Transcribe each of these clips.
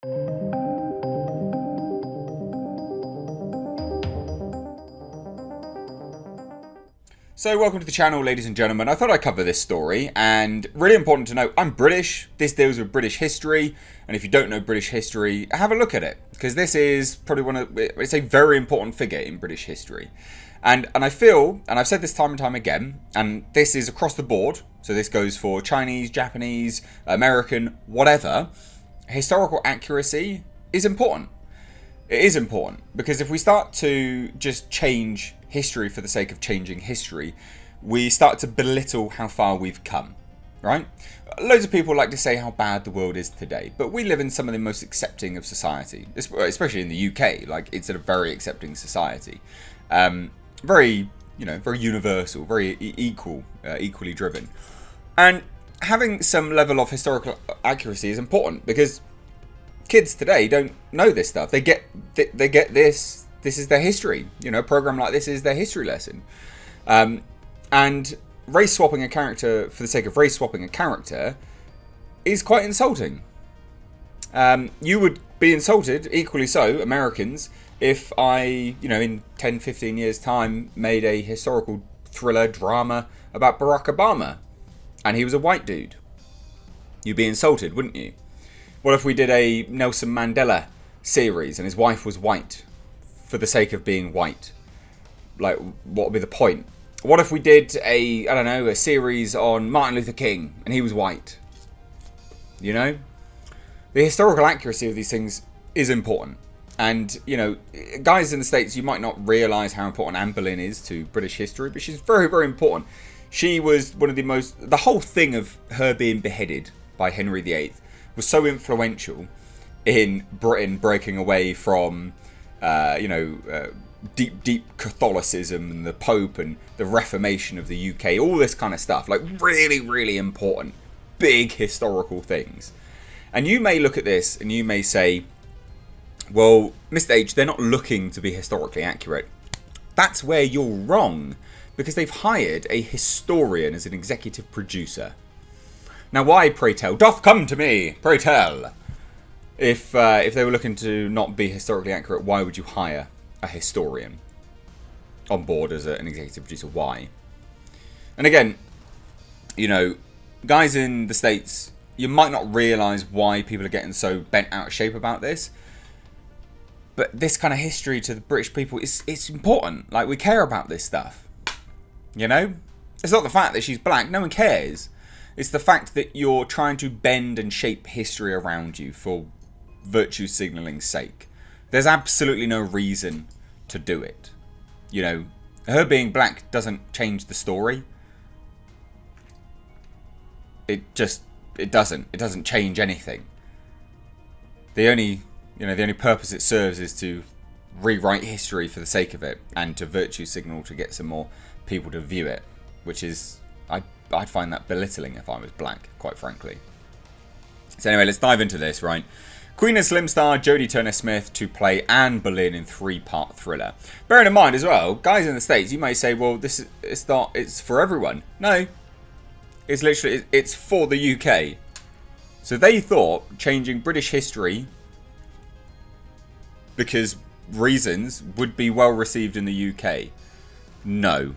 So welcome to the channel, ladies and gentlemen. I thought I'd cover this story, and really important to note, I'm British. This deals with British history, and if you don't know British history, have a look at it, because this is probably it's a very important figure in British history. And I feel, and I've said this time and time again, and this is across the board, so this goes for Chinese, Japanese, American, whatever, historical accuracy is important. It is important, because if we start to just change history for the sake of changing history, we start to belittle how far we've come, right? Loads of people like to say how bad the world is today, but we live in some of the most accepting of society, especially in the UK. Like, it's a very accepting society, very universal, very equally driven, and having some level of historical accuracy is important, because kids today don't know this stuff. They get this. This is their history. A program like this is their history lesson. And race swapping a character for the sake of race swapping a character is quite insulting. You would be insulted, equally so, Americans, if I, in 10, 15 years' time, made a historical thriller drama about Barack Obama and he was a white dude. You'd be insulted, wouldn't you? What if we did a Nelson Mandela series and his wife was white for the sake of being white? Like, what would be the point? What if we did a series on Martin Luther King and he was white? The historical accuracy of these things is important. And, guys in the States, you might not realise how important Anne Boleyn is to British history, but she's very, very important. She was one of the whole thing of her being beheaded by Henry VIII was so influential in Britain breaking away from, deep Catholicism and the Pope and the Reformation of the UK, all this kind of stuff. Like, really, really important, big historical things. And you may look at this and you may say, well, Mr. H, they're not looking to be historically accurate. That's where you're wrong, because they've hired a historian as an executive producer. Now, why, pray tell, doth come to me, pray tell? If they were looking to not be historically accurate, why would you hire a historian on board as an executive producer? Why? And again, guys in the States, you might not realise why people are getting so bent out of shape about this. But this kind of history to the British people, it's important. Like, we care about this stuff. It's not the fact that she's black. No one cares. It's the fact that you're trying to bend and shape history around you for virtue signalling's sake. There's absolutely no reason to do it. Her being black doesn't change the story. It doesn't. It doesn't change anything. The only purpose it serves is to rewrite history for the sake of it and to virtue signal to get some more people to view it, which is, I'd find that belittling if I was black, quite frankly. So anyway, let's dive into this, right? Queen and Slim star Jodie Turner-Smith to play Anne Boleyn in 3-part thriller. Bearing in mind as well, guys in the States, you may say, well, it's for everyone. No. It's for the UK. So they thought changing British history because reasons would be well received in the UK. No.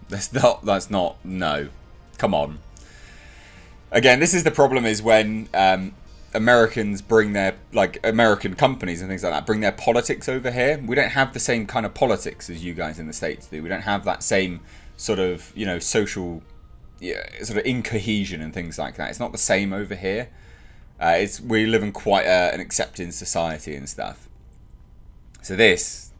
That's not, no. Come on. Again, this is the problem, is when Americans bring their, American companies and things like that, bring their politics over here. We don't have the same kind of politics as you guys in the States do. We don't have that same sort of, social, sort of incohesion and things like that. It's not the same over here. We live in quite an accepting society and stuff. So this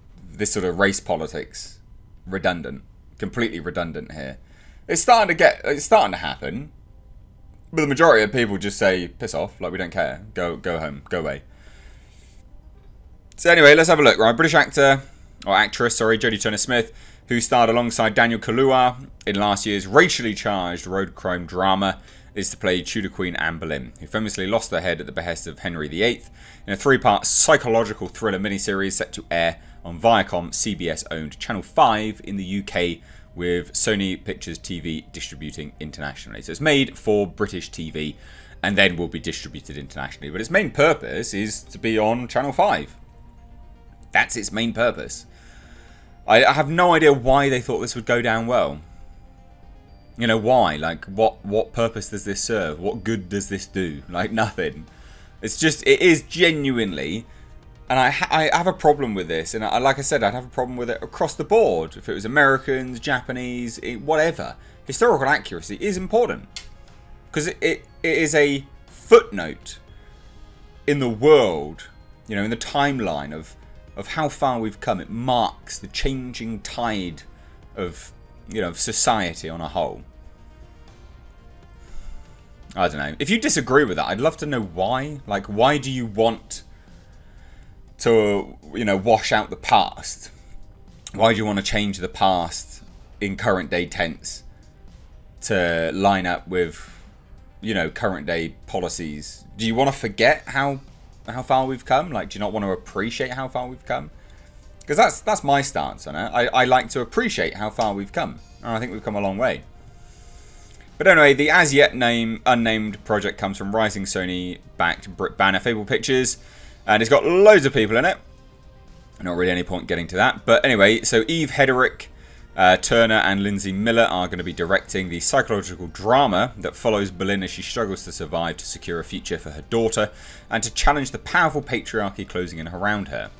sort of race politics, redundant. Completely redundant here. It's starting to happen, but the majority of people just say, piss off, like, we don't care, go home, go away. So anyway, let's have a look, right? British actress, Jodie Turner-Smith, who starred alongside Daniel Kaluuya in last year's racially charged road crime drama, is to play Tudor Queen Anne Boleyn, who famously lost her head at the behest of Henry VIII in a 3-part psychological thriller miniseries set to air on ViacomCBS-owned Channel 5 in the UK, with Sony Pictures TV distributing internationally. So it's made for British TV, and then will be distributed internationally. But its main purpose is to be on Channel 5. That's its main purpose. I have no idea why they thought this would go down well. You know, why? Like, what purpose does this serve? What good does this do? Like, nothing. It's just, it is genuinely, and I have a problem with this, and like I said, I'd have a problem with it across the board. If it was Americans, Japanese, whatever. Historical accuracy is important. Because it is a footnote in the world, you know, in the timeline of how far we've come. It marks the changing tide of, you know, of society on a whole. I don't know. If you disagree with that, I'd love to know why. Like, why do you want to, you know, wash out the past? Why do you want to change the past in current day tense to line up with, you know, current day policies? Do you want to forget how far we've come? Like, do you not want to appreciate how far we've come? Because that's my stance on it. I like to appreciate how far we've come, and I think we've come a long way. But anyway, the as yet unnamed project comes from rising Sony-backed Brit banner Fable Pictures, and it's got loads of people in it. Not really any point getting to that. But anyway, so Eve Hederick, Turner and Lindsay Miller are going to be directing the psychological drama that follows Boleyn as she struggles to survive to secure a future for her daughter and to challenge the powerful patriarchy closing in around her.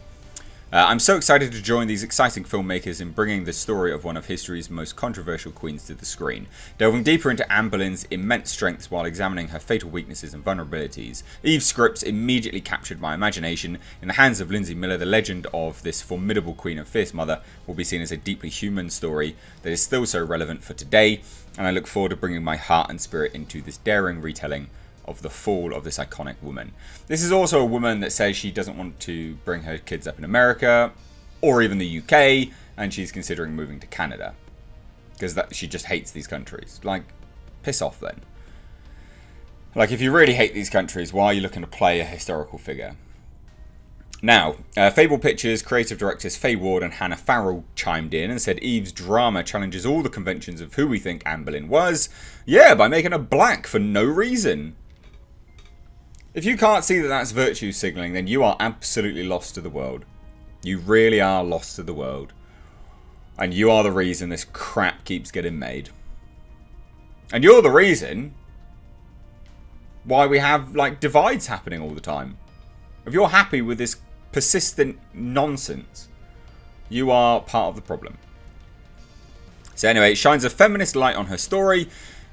I'm so excited to join these exciting filmmakers in bringing the story of one of history's most controversial queens to the screen, delving deeper into Anne Boleyn's immense strengths while examining her fatal weaknesses and vulnerabilities. Eve's scripts immediately captured my imagination. In the hands of Lindsay Miller, the legend of this formidable queen and fierce mother will be seen as a deeply human story that is still so relevant for today, and I look forward to bringing my heart and spirit into this daring retelling of the fall of this iconic woman. This is also a woman that says she doesn't want to bring her kids up in America or even the UK, and she's considering moving to Canada because she just hates these countries. Like, piss off then. Like, if you really hate these countries, why are you looking to play a historical figure? Now, Fable Pictures creative directors Faye Ward and Hannah Farrell chimed in and said Eve's drama challenges all the conventions of who we think Anne Boleyn was. Yeah, by making her black for no reason. If you can't see that that's virtue signaling, then you are absolutely lost to the world. You really are lost to the world. And you are the reason this crap keeps getting made. And you're the reason why we have, like, divides happening all the time. If you're happy with this persistent nonsense, you are part of the problem. So anyway, it shines a feminist light on her story.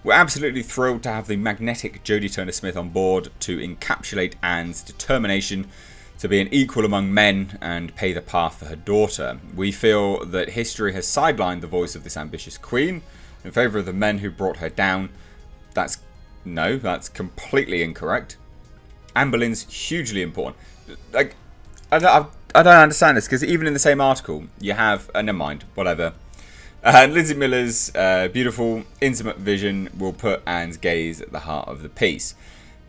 We're absolutely thrilled to have the magnetic Jodie Turner-Smith on board to encapsulate Anne's determination to be an equal among men and pay the path for her daughter. We feel that history has sidelined the voice of this ambitious queen in favour of the men who brought her down. That's completely incorrect. Anne Boleyn's hugely important. Like, I don't understand this, because even in the same article, you have, never mind, whatever. Lindsay Miller's beautiful, intimate vision will put Anne's gaze at the heart of the piece.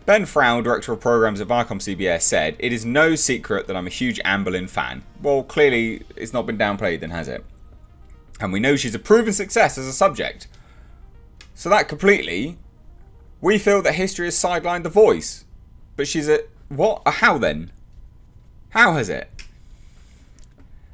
Ben Frow, director of programs at ViacomCBS, said, "It is no secret that I'm a huge Anne Boleyn fan." Well, clearly, it's not been downplayed then, has it? And we know she's a proven success as a subject. So that completely, we feel that history has sidelined the voice. But she's a... what? A how then? How has it?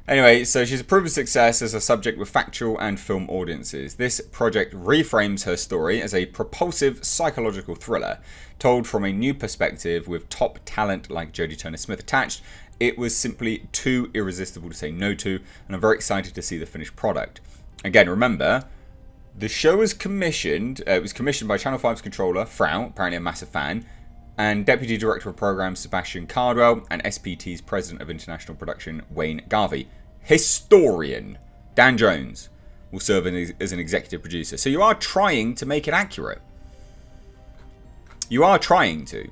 Anyway, so she's a proven success as a subject with factual and film audiences. This project reframes her story as a propulsive psychological thriller, told from a new perspective with top talent like Jodie Turner-Smith attached. It was simply too irresistible to say no to, and I'm very excited to see the finished product. Again, remember, the show was commissioned, it was commissioned by Channel 5's controller, Frau, apparently a massive fan, and Deputy Director of Programs Sebastian Cardwell, and SPT's President of International Production, Wayne Garvey. Historian Dan Jones will serve as an executive producer. So you are trying to make it accurate. You are trying to.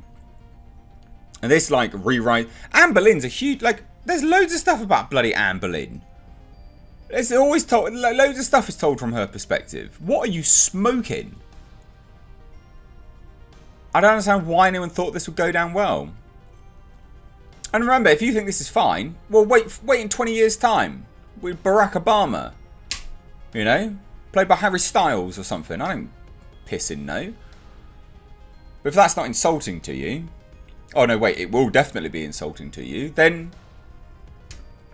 And this, like, rewrite... Anne Boleyn's a huge... like, there's loads of stuff about bloody Anne Boleyn. It's always told... loads of stuff is told from her perspective. What are you smoking? I don't understand why anyone thought this would go down well. And remember, if you think this is fine, well, wait in 20 years' time with Barack Obama. You know? Played by Harry Styles or something. I don't piss in no. But if that's not insulting to you, oh no, wait, it will definitely be insulting to you, then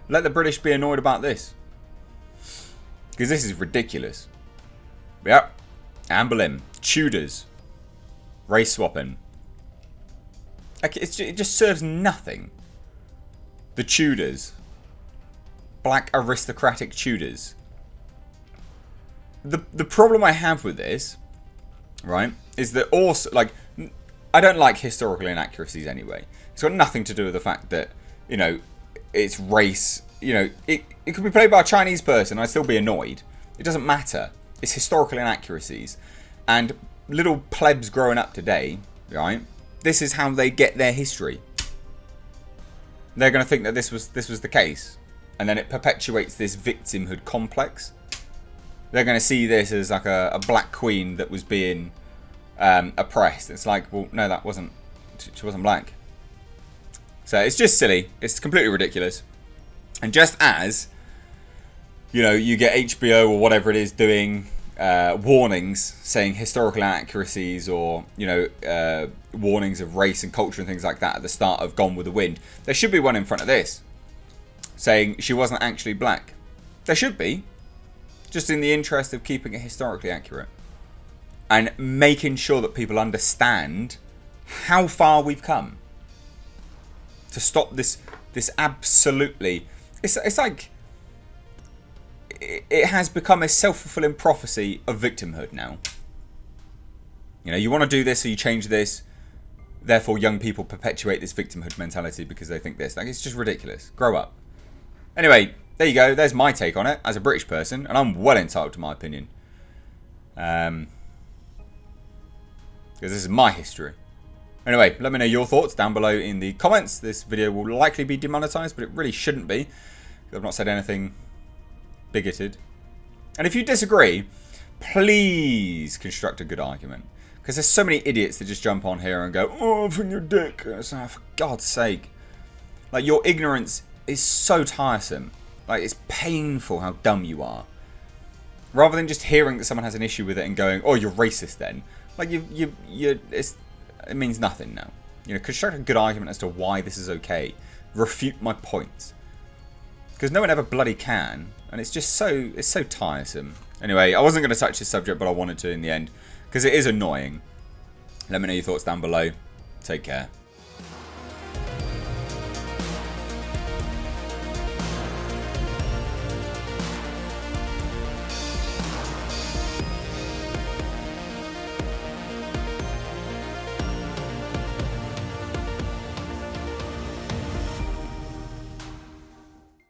let the British be annoyed about this. Because this is ridiculous. Yep. Anne Boleyn. Tudors. Race swapping. It just serves nothing. The Tudors. Black aristocratic Tudors. The problem I have with this, right, is that also, like, I don't like historical inaccuracies anyway. It's got nothing to do with the fact that, you know, it's race. You know, it could be played by a Chinese person and I'd still be annoyed. It doesn't matter. It's historical inaccuracies. And little plebs growing up today, right, this is how they get their history. They're going to think that this was the case. And then it perpetuates this victimhood complex. They're going to see this as like a black queen that was being oppressed. It's like, well, no, that wasn't. She wasn't black. So it's just silly. It's completely ridiculous. And just as, you know, you get HBO or whatever it is doing warnings saying historical inaccuracies or, you know, warnings of race and culture and things like that at the start of Gone with the Wind, there should be one in front of this saying she wasn't actually black. There should be. Just in the interest of keeping it historically accurate. And making sure that people understand how far we've come. To stop this absolutely... It's like... It has become a self-fulfilling prophecy of victimhood now. You know, you want to do this, so you change this. Therefore, young people perpetuate this victimhood mentality because they think this. Like, it's just ridiculous. Grow up. Anyway, there you go. There's my take on it as a British person. And I'm well entitled to my opinion. Because this is my history. Anyway, let me know your thoughts down below in the comments. This video will likely be demonetized, but it really shouldn't be. I've not said anything bigoted. And if you disagree, please construct a good argument. Because there's so many idiots that just jump on here and go, oh, from your dick. It's like, for God's sake. Like, your ignorance is so tiresome. Like, it's painful how dumb you are. Rather than just hearing that someone has an issue with it and going, oh, you're racist then. Like, it means nothing now. You know, construct a good argument as to why this is okay. Refute my points. Because no one ever bloody can. And it's just it's so tiresome. Anyway, I wasn't going to touch this subject, but I wanted to in the end. Because it is annoying. Let me know your thoughts down below. Take care.